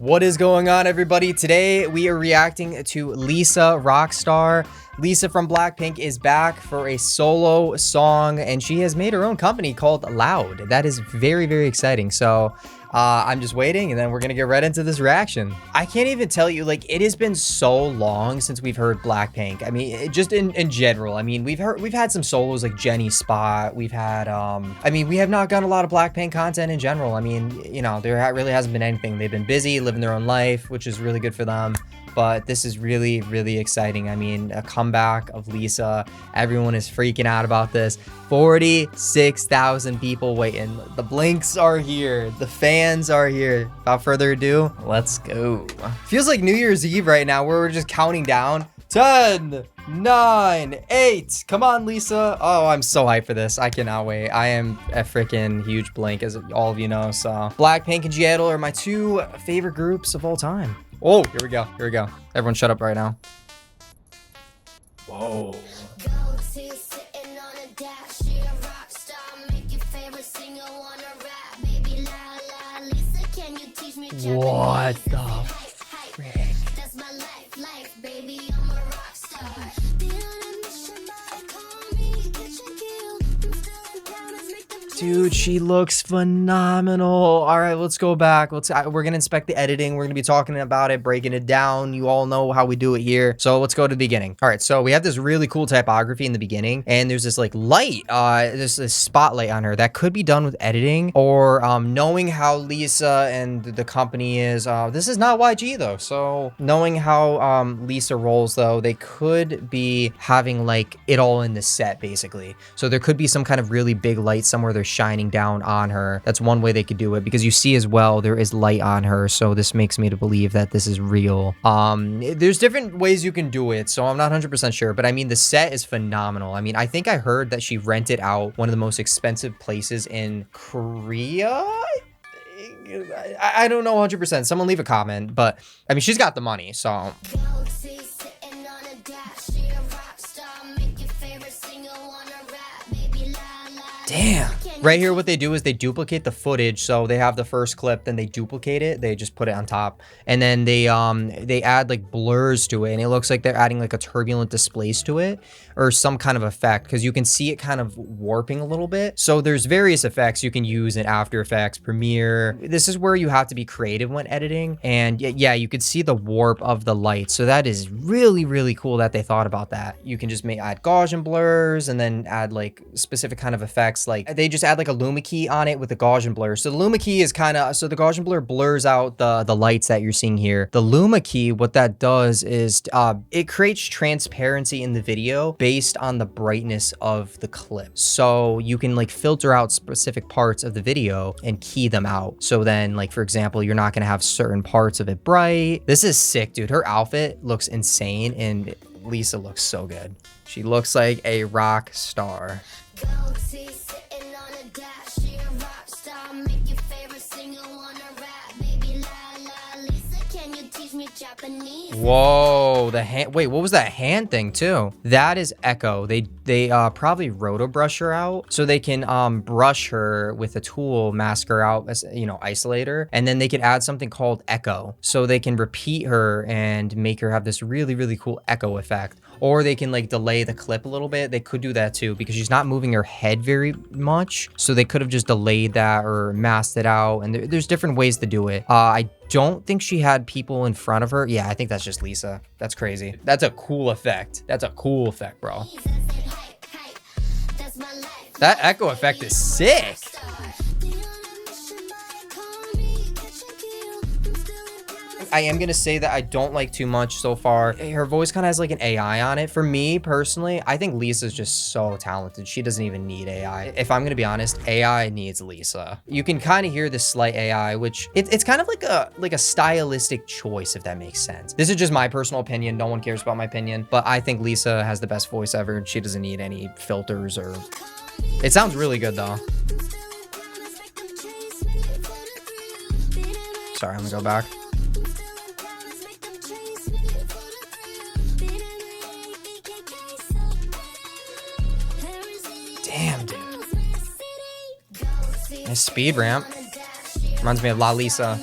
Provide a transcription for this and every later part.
What is going on, everybody? Today we are reacting to Lisa Rockstar. Lisa from Blackpink is back for a solo song, and she has made her own company called Loud. That is very, very exciting. So I'm just waiting, and then we're gonna get right into this reaction. I can't even tell you, like, it has been so long since we've heard Blackpink. I mean, just in general. I mean, we've had some solos like Jenny Spot. We've had I mean, we have not gotten a lot of Blackpink content in general. I mean, you know, there really hasn't been anything. They've been busy living their own life, which is really good for them. But this is really, really exciting. I mean, a comeback of Lisa. Everyone is freaking out about this. 46,000 people waiting. The blinks are here. The fans are here. Without further ado, let's go. Feels like New Year's Eve right now, where we're just counting down. 10, 9, 8. Come on, Lisa. Oh, I'm so hyped for this. I cannot wait. I am a freaking huge Blink, as all of you know. So Blackpink and G-idle are my two favorite groups of all time. Oh, here we go. Here we go. Everyone shut up right now. Whoa. What the frick? Dude, she looks phenomenal. All right, let's go back. We're gonna inspect the editing. We're gonna be talking about it, breaking it down. You all know how we do it here. So let's go to the beginning. All right, so we have this really cool typography in the beginning, and there's this like light, there's this spotlight on her that could be done with editing or knowing how Lisa and the company is. This is not YG though, so knowing how Lisa rolls though, they could be having like it all in the set basically. So there could be some kind of really big light somewhere they're shining down on her. That's one way they could do it, because you see as well there is light on her, so this makes me to believe that this is real. There's different ways you can do it, so I'm not 100% sure, but I mean the set is phenomenal. I mean, I think I heard that she rented out one of the most expensive places in Korea. I don't know 100%. Someone leave a comment, but I mean, she's got the money, so damn. Right here, what they do is they duplicate the footage. So they have the first clip, then they duplicate it. They just put it on top, and then they add like blurs to it, and it looks like they're adding like a turbulent displace to it or some kind of effect, because you can see it kind of warping a little bit. So there's various effects you can use in After Effects, Premiere. This is where you have to be creative when editing, and yeah, you could see the warp of the light. So that is really, really cool that they thought about that. You can just add Gaussian blurs and then add like specific kind of effects. Like they just add like a luma key on it with a Gaussian blur. So the luma key is kind of, so the Gaussian blur blurs out the lights that you're seeing here. The luma key, what that does is it creates transparency in the video based on the brightness of the clip. So you can like filter out specific parts of the video and key them out. So then, like, for example, you're not going to have certain parts of it bright. This is sick, dude. Her outfit looks insane, and Lisa looks so good. She looks like a rock star. Whoa, the hand. Wait, what was that hand thing too? That is Echo. They probably roto brush her out, so they can brush her with a tool, mask her out, as you know, isolate her, and then they could add something called Echo, so they can repeat her and make her have this really, really cool echo effect. Or they can like delay the clip a little bit. They could do that too, because she's not moving her head very much, so they could have just delayed that or masked it out. And there's different ways to do it. I don't think she had people in front of her. Yeah, I think that's just Lisa. That's crazy. That's a cool effect. That's a cool effect, bro. That echo effect is sick. I am gonna say that I don't like too much so far. Her voice kind of has like an AI on it. For me personally, I think Lisa's just so talented. She doesn't even need AI. If I'm gonna be honest, AI needs Lisa. You can kind of hear this slight AI, which it's kind of like a stylistic choice, if that makes sense. This is just my personal opinion. No one cares about my opinion, but I think Lisa has the best voice ever, and she doesn't need any filters or. It sounds really good though. Sorry, I'm gonna go back. Damn, dude. Nice speed ramp. Reminds me of La Lisa.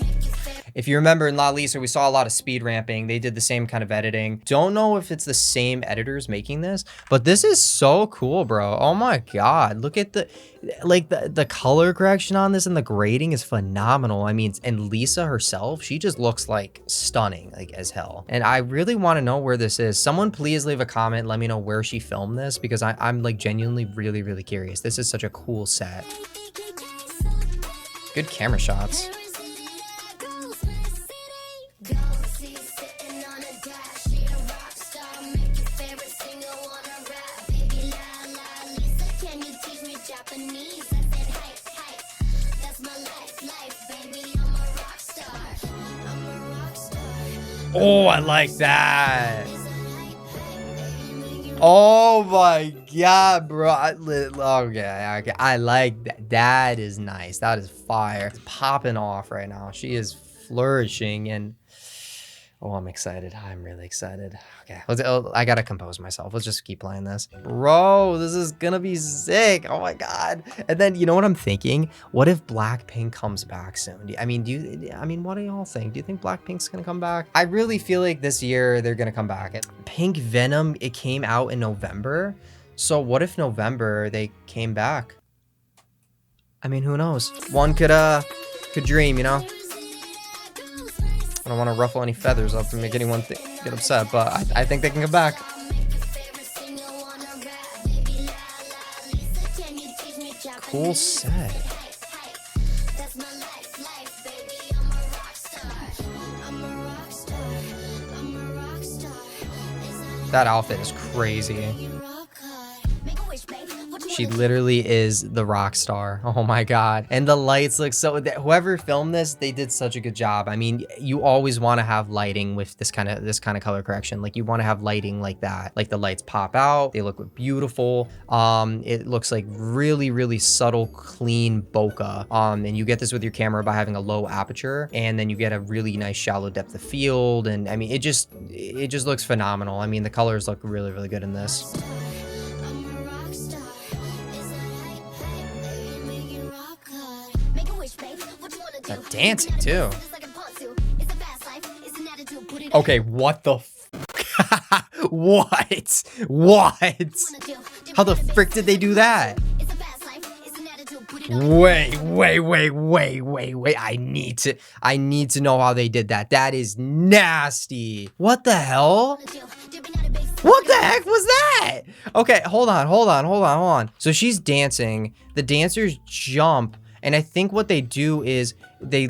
If you remember in La Lisa, we saw a lot of speed ramping. They did the same kind of editing. Don't know if it's the same editors making this, but this is so cool, bro. Oh my God. Look at the color correction on this, and the grading is phenomenal. I mean, and Lisa herself, she just looks like stunning, like as hell. And I really want to know where this is. Someone please leave a comment. Let me know where she filmed this, because I'm like genuinely really, really curious. This is such a cool set. Good camera shots. Oh, I like that. Oh my God, bro. Okay. I like that. That is nice. That is fire. It's popping off right now. She is flourishing, and oh, I'm excited. I'm really excited. Okay, I gotta compose myself. Let's just keep playing this. Bro, this is gonna be sick. Oh my God. And then, you know what I'm thinking? What if Blackpink comes back soon? I mean, what do y'all think? Do you think Blackpink's gonna come back? I really feel like this year they're gonna come back. Pink Venom, it came out in November. So what if November they came back? I mean, who knows? One could dream, you know? I don't want to ruffle any feathers up and make anyone get upset, but I think they can come back. Cool set. That outfit is crazy. She literally is the rock star. Oh my God. And the lights look so, whoever filmed this, they did such a good job. I mean, you always want to have lighting with this kind of color correction. Like, you want to have lighting like that. Like, the lights pop out, they look beautiful. It looks like really, really subtle, clean bokeh. And you get this with your camera by having a low aperture, and then you get a really nice shallow depth of field. And I mean, it just looks phenomenal. I mean, the colors look really, really good in this. That dancing too. Okay, what the what? How the frick did they do that? Wait. I need to know how they did that. That is nasty. What the hell? What the heck was that? Okay, hold on. So she's dancing. The dancers jump. And I think what they do is they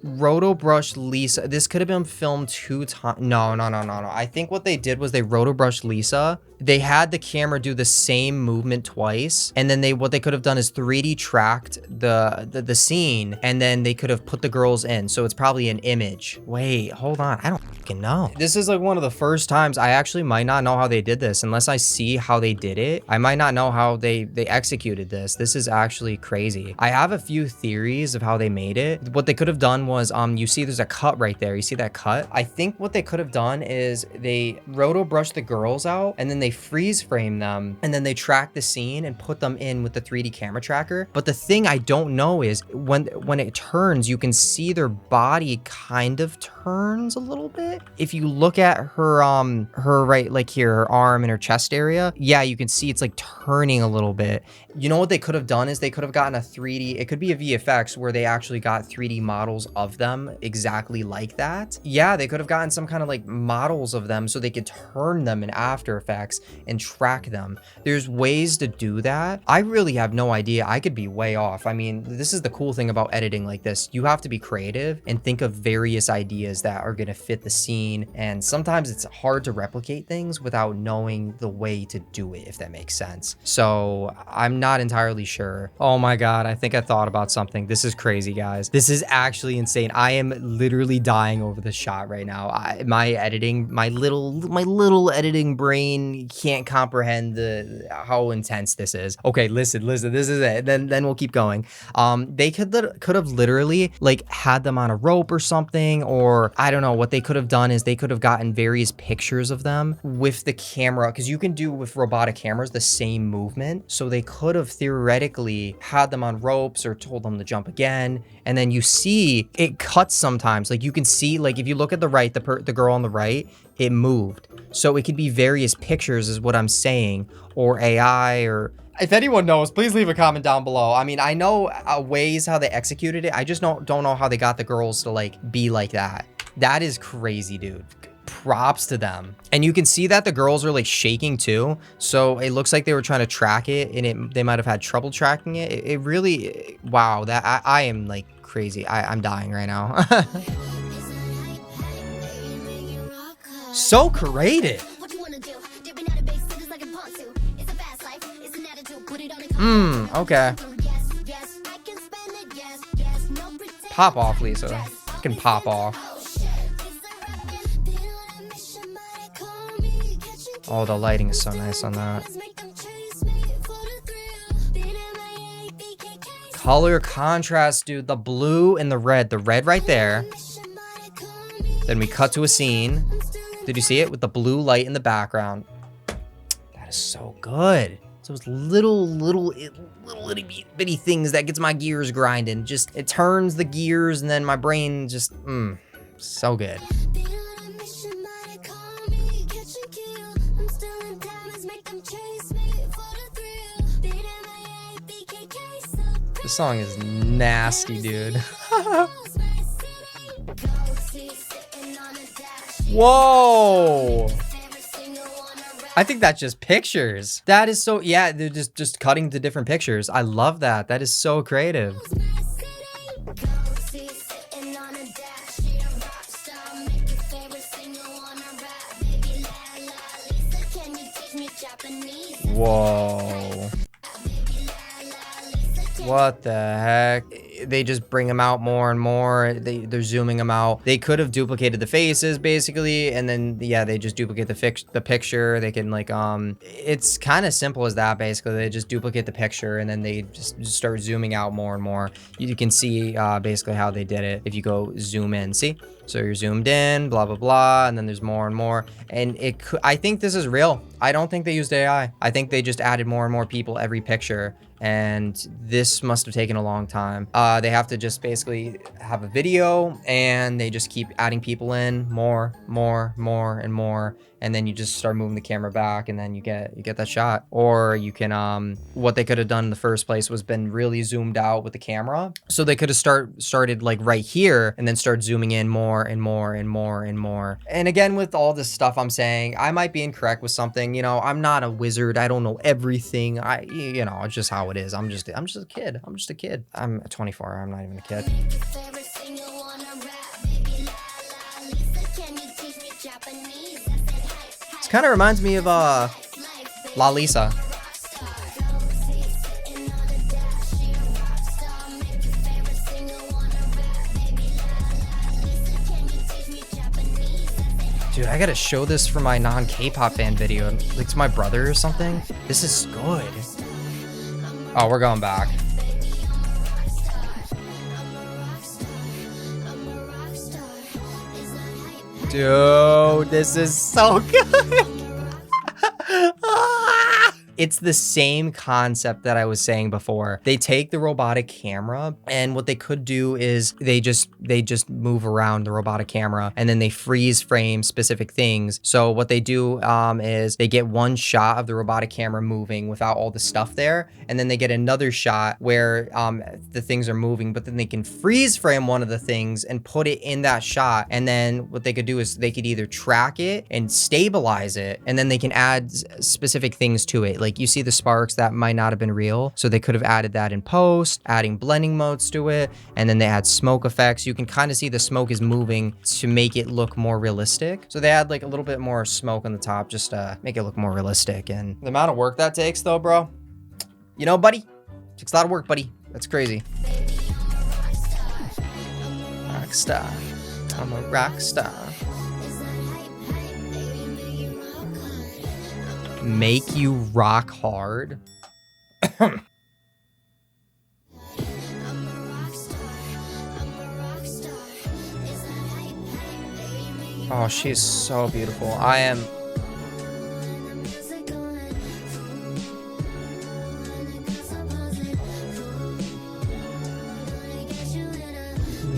roto brush Lisa. This could have been filmed 2 times. No. I think what they did was they roto brushed Lisa. They had the camera do the same movement twice, and then what they could have done is 3D tracked the scene, and then they could have put the girls in. So it's probably an image. Wait, hold on. I don't fucking know. This is like one of the first times I actually might not know how they did this unless I see how they did it. I might not know how they executed this. This is actually crazy. I have a few theories of how they made it. What they could have done was, you see there's a cut right there. You see that cut? I think what they could have done is they roto brushed the girls out, and then they freeze frame them, and then they track the scene and put them in with the 3D camera tracker. But the thing I don't know is when it turns, you can see their body kind of turns a little bit. If you look at her right, like here, her arm and her chest area, yeah, you can see it's like turning a little bit. You know what they could have done is they could have gotten a 3D, it could be a VFX where they actually got 3D models of them exactly like that. Yeah, they could have gotten some kind of like models of them so they could turn them in After Effects and track them. There's ways to do that. I really have no idea. I could be way off. I mean, this is the cool thing about editing like this. You have to be creative and think of various ideas that are going to fit the scene. And sometimes it's hard to replicate things without knowing the way to do it, if that makes sense. So I'm not entirely sure. Oh my God, I think I thought about something. This is crazy, guys. This is actually insane. I am literally dying over this shot right now. My little editing brain can't comprehend how intense this is. Okay, listen, this is it. Then we'll keep going. They could have literally like had them on a rope or something, or I don't know. What they could have done is they could have gotten various pictures of them with the camera, because you can do with robotic cameras the same movement. So they could have theoretically had them on ropes or told them to jump again, and then you see it cuts sometimes. Like you can see, like if you look at the right, the girl on the right, it moved. So it could be various pictures is what I'm saying, or AI, or if anyone knows, please leave a comment down below. I mean, I know ways how they executed it. I just don't know how they got the girls to like be like that. That is crazy, dude. Props to them. And you can see that the girls are like shaking too. So it looks like they were trying to track it, and they might have had trouble tracking it. It really, wow, that I am like crazy. I'm dying right now. So creative. Okay. Pop off, Lisa. Fucking pop off. Oh, the lighting is so nice on that. Color contrast, dude. The blue and the red. The red right there. Then we cut to a scene. Did you see it? With the blue light in the background. That is so good. So it's little itty bitty things that gets my gears grinding. Just, it turns the gears, and then my brain just, so good. This song is nasty, dude. Whoa! I think that's just pictures. That is so, yeah, they're just cutting to different pictures. I love that. That is so creative. Whoa. What the heck? They just bring them out more and more. They're zooming them out. They could have duplicated the faces basically, and then yeah, they just duplicate the picture. They can like it's kind of simple as that basically. They just duplicate the picture, and then they just start zooming out more and more. You can see basically how they did it if you go zoom in. See? So you're zoomed in, blah blah blah, and then there's more and more. And I think this is real. I don't think they used AI. I think they just added more and more people every picture. And this must have taken a long time. They have to just basically have a video, and they just keep adding people in more and more, and then you just start moving the camera back, and then you get that shot. Or you can what they could have done in the first place was been really zoomed out with the camera, so they could have started like right here, and then start zooming in more and more and more and more. And again, with all this stuff I'm saying, I might be incorrect with something. You know, I'm not a wizard. I don't know everything. You know, it's just how it is. I'm just a kid. I'm just a kid. I'm 24. I'm not even a kid. This kind of reminds me of La Lisa. Dude, I gotta show this for my non-K-pop fan video. Like to my brother or something. This is good. Oh, we're going back. Dude, this is so good. It's the same concept that I was saying before. They take the robotic camera, and what they could do is they just move around the robotic camera, and then they freeze frame specific things. So what they do is they get one shot of the robotic camera moving without all the stuff there, and then they get another shot where the things are moving, but then they can freeze frame one of the things and put it in that shot. And then what they could do is they could either track it and stabilize it, and then they can add specific things to it. Like you see the sparks that might not have been real, so they could have added that in post, adding blending modes to it, and then they add smoke effects. You can kind of see the smoke is moving to make it look more realistic. So they add like a little bit more smoke on the top just to make it look more realistic. And the amount of work that takes though, bro, you know, buddy, it takes a lot of work, buddy. That's crazy. Rockstar. I'm a rock star. Make you rock hard. Oh, she's so beautiful. I am.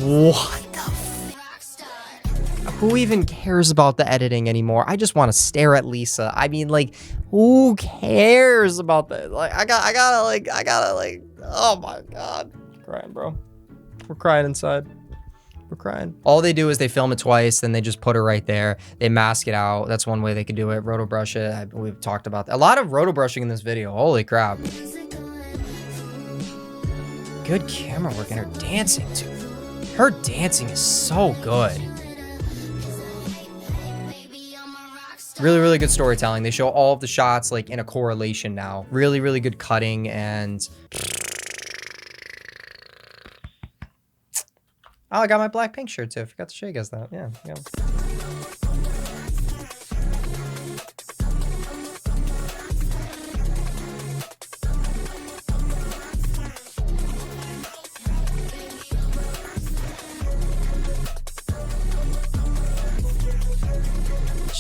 What the who even cares about the editing anymore? I just want to stare at Lisa. I mean, like, who cares about that? Like, I gotta, oh my God. I'm crying, bro. We're crying inside. We're crying. All they do is they film it twice, then they just put her right there. They mask it out. That's one way they could do it. Roto brush it. We've talked about that. A lot of roto brushing in this video. Holy crap. Good camera work and her dancing too. Her dancing is so good. Really, really good storytelling. They show all of the shots like in a correlation now. Really, really good cutting and... Oh, I got my Blackpink shirt too. I forgot to show you guys that. Yeah.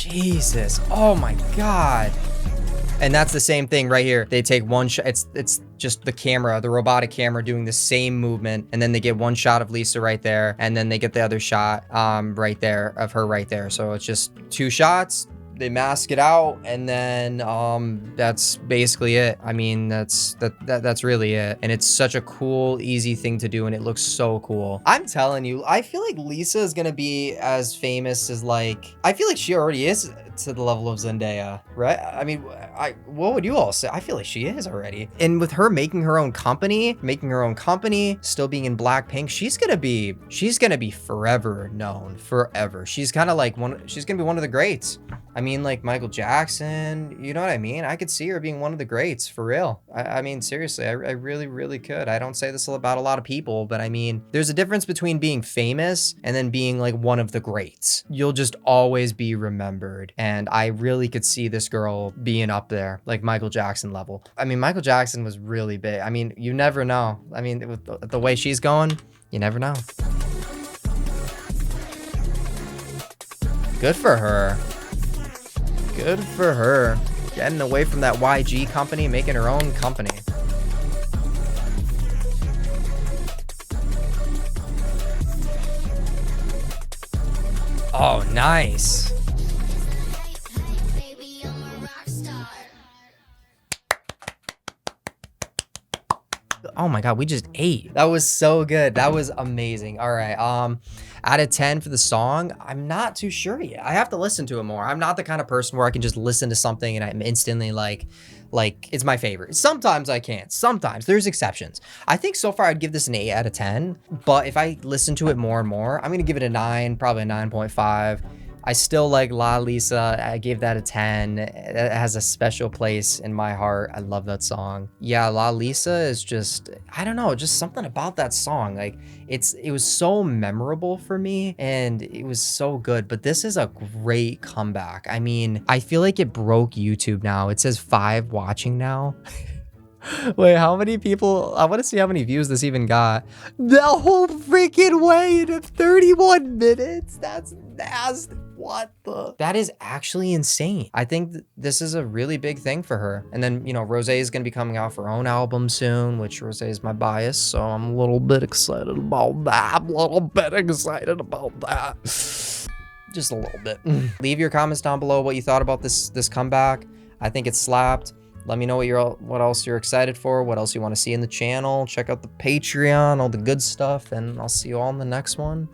Jesus. Oh my God. And that's the same thing right here. They take one shot. It's just the camera, the robotic camera doing the same movement. And then they get one shot of Lisa right there. And then they get the other shot right there of her right there. So it's just two shots. They mask it out, and then that's basically it. I mean, that's really it. And it's such a cool, easy thing to do, and it looks so cool. I'm telling you, I feel like Lisa is gonna be as famous as like, I feel like she already is to the level of Zendaya, right? I mean, what would you all say? I feel like she is already. And with her making her own company, still being in Blackpink, she's gonna be forever known, forever. She's kind of like she's gonna be one of the greats. I mean, like Michael Jackson, you know what I mean? I could see her being one of the greats, for real. I mean, seriously, I really, really could. I don't say this about a lot of people, but I mean, there's a difference between being famous and then being like one of the greats. You'll just always be remembered. And I really could see this girl being up there, like Michael Jackson level. I mean, Michael Jackson was really big. I mean, you never know. I mean, with the way she's going, you never know. Good for her. Good for her. Getting away from that YG company, making her own company. Oh, nice. Oh my God, we just ate. That was so good. That was amazing. All right. Out of 10 for the song, I'm not too sure yet. I have to listen to it more. I'm not the kind of person where I can just listen to something and I'm instantly like it's my favorite. Sometimes I can't. Sometimes there's exceptions. I think so far I'd give this an 8 out of 10, but if I listen to it more and more, I'm gonna give it a 9, probably a 9.5. I still like La Lisa. I gave that a 10. It has a special place in my heart. I love that song. Yeah, La Lisa is just, I don't know, just something about that song. Like it was so memorable for me and it was so good, but this is a great comeback. I mean, I feel like it broke YouTube now. It says 5 watching now. Wait, how many people? I want to see how many views this even got. The whole freaking way in 31 minutes. That's nasty. What the? That is actually insane. I think this is a really big thing for her. And then, you know, Rosé is going to be coming out for her own album soon, which Rosé is my bias. So I'm a little bit excited about that. Just a little bit. Leave your comments down below what you thought about this comeback. I think it slapped. Let me know what else you're excited for, what else you want to see in the channel. Check out the Patreon, all the good stuff, and I'll see you all in the next one.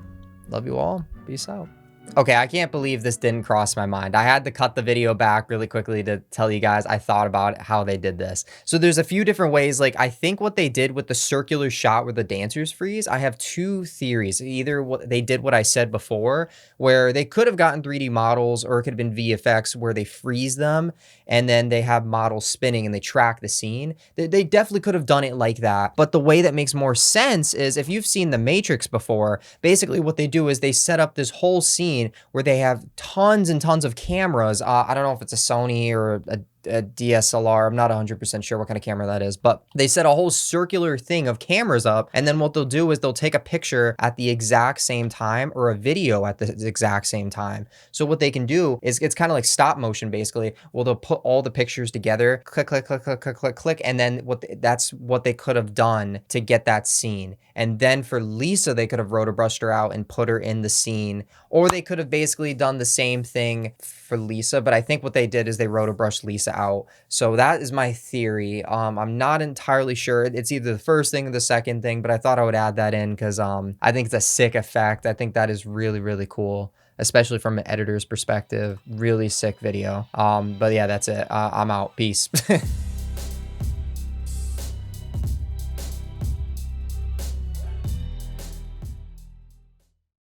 Love you all. Peace out. Okay, I can't believe this didn't cross my mind. I had to cut the video back really quickly to tell you guys I thought about how they did this. So there's a few different ways. Like, I think what they did with the circular shot where the dancers freeze, I have 2 theories. Either they did what I said before, where they could have gotten 3D models, or it could have been VFX where they freeze them and then they have models spinning and they track the scene. They definitely could have done it like that. But the way that makes more sense is if you've seen The Matrix before, basically what they do is they set up this whole scene where they have tons and tons of cameras. I don't know if it's a Sony or a DSLR. I'm not 100% sure what kind of camera that is, but they set a whole circular thing of cameras up. And then what they'll do is they'll take a picture at the exact same time or a video at the exact same time. So what they can do is it's kind of like stop motion basically. Well, they'll put all the pictures together, click, click, click, click, click, click, click. And then that's what they could have done to get that scene. And then for Lisa, they could have rotobrushed her out and put her in the scene, or they could have basically done the same thing for Lisa. But I think what they did is they rotobrushed Lisa out. So that is my theory. I'm not entirely sure. It's either the first thing or the second thing, but I thought I would add that in because I think it's a sick effect. I think that is really, really cool, especially from an editor's perspective. Really sick video. But yeah, that's it. I'm out. Peace.